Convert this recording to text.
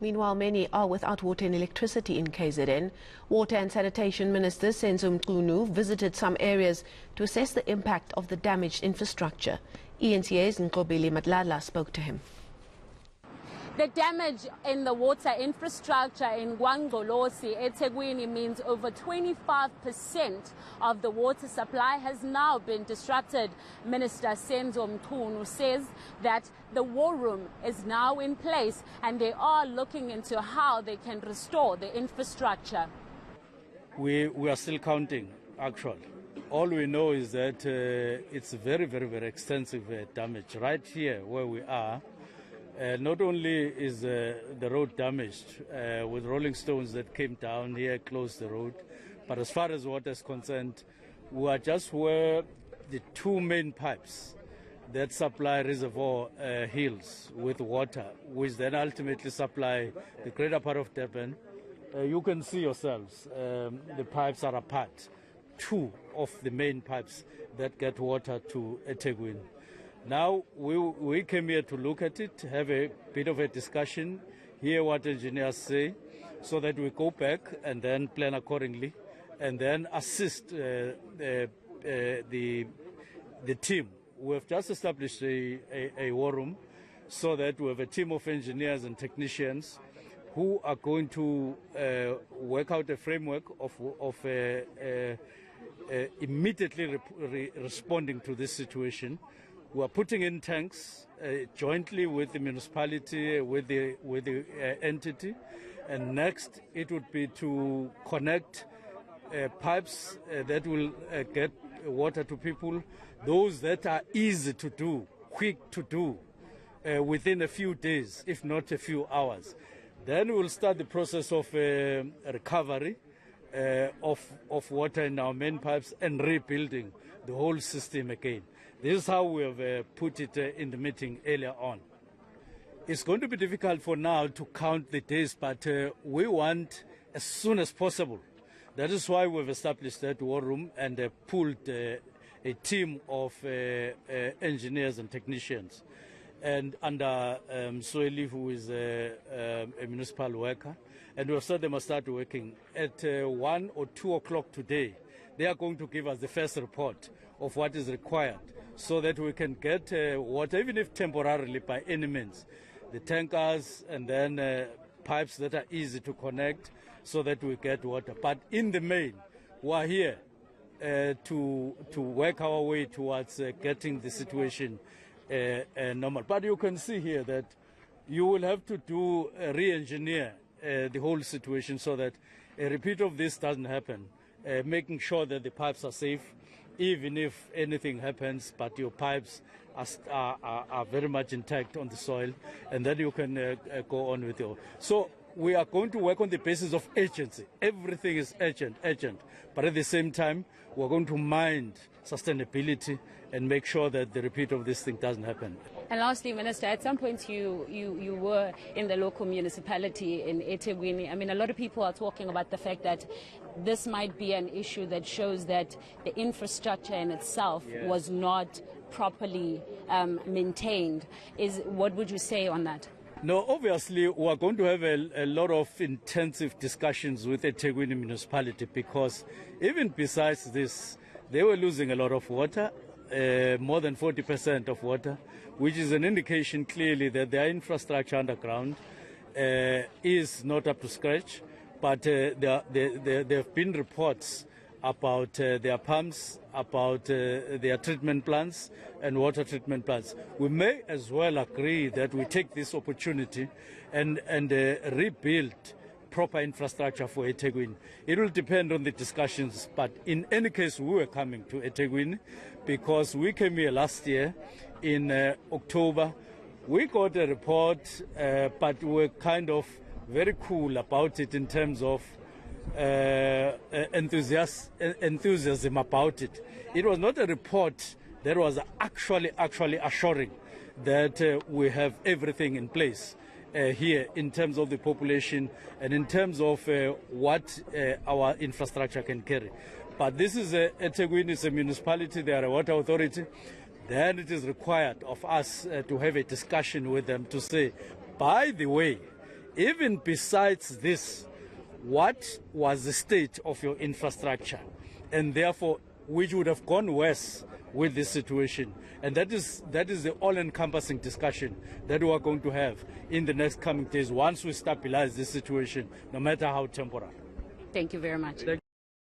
Meanwhile, many are without water and electricity in KZN. Water and Sanitation Minister Senzo Mchunu visited some areas to assess the impact of the damaged infrastructure. eNCA's Nqobile Madlala spoke to him. The damage in the water infrastructure in Nqobile eThekwini means over 25% of the water supply has now been disrupted. Minister Senzo Mchunu says that the war room is now in place and they are looking into how they can restore the infrastructure. We are still counting, actually. All we know is that it's very extensive damage right here where we are. Not only is the road damaged with rolling stones that came down here, closed the road, but as far as water is concerned, we are just where the two main pipes that supply reservoir hills with water, which then ultimately supply the greater part of Durban. You can see yourselves, the pipes are apart. Two of the main pipes that get water to eThekwini. Now, we came here to look at it, have a bit of a discussion, hear what engineers say, so that we go back and then plan accordingly, and then assist the team. We have just established a war room, so that we have a team of engineers and technicians who are going to work out a framework of immediately responding to this situation. We are putting in tanks jointly with the municipality, with the entity, and next it would be to connect pipes that will get water to people, those that are easy to do, quick to do, within a few days, if not a few hours. Then we'll start the process of recovery of water in our main pipes and rebuilding the whole system again. This is how we have put it in the meeting earlier on. It's going to be difficult for now to count the days, but we want as soon as possible. That is why we've established that war room and pulled a team of engineers and technicians. And under Soeli, who is a municipal worker, and we've said they must start working at 1 or 2 o'clock today. They are going to give us the first report of what is required so that we can get water, even if temporarily by any means, the tankers and then pipes that are easy to connect so that we get water. But in the main, we are here to work our way towards getting the situation normal. But you can see here that you will have to do re-engineer the whole situation so that a repeat of this doesn't happen, making sure that the pipes are safe, even if anything happens, but your pipes are very much intact on the soil, and then you can go on with your... So we are going to work on the basis of urgency. Everything is urgent, but at the same time, we're going to mind sustainability and make sure that the repeat of this thing doesn't happen. And lastly, Minister, at some point you were in the local municipality in eThekwini. I mean, a lot of people are talking about the fact that this might be an issue that shows that the infrastructure in itself was not properly maintained. What would you say on that? No, obviously, we are going to have a lot of intensive discussions with the eThekwini municipality because even besides this, they were losing a lot of water, more than 40% of water, which is an indication clearly that their infrastructure underground is not up to scratch. But there have been reports about their pumps, about their treatment plants and water treatment plants. We may as well agree that we take this opportunity and rebuild proper infrastructure for eThekwini. It will depend on the discussions, but in any case, we were coming to eThekwini because we came here last year in October. We got a report, but we were kind of very cool about it in terms of enthusiasm about it. It was not a report that was actually assuring that we have everything in place here in terms of the population and in terms of what our infrastructure can carry. But this is eThekwini is a municipality, they are a water authority. Then it is required of us to have a discussion with them to say, by the way, even besides this, what was the state of your infrastructure? And therefore, which would have gone worse with this situation. And that is the all-encompassing discussion that we are going to have in the next coming days once we stabilize this situation, no matter how temporal. Thank you very much.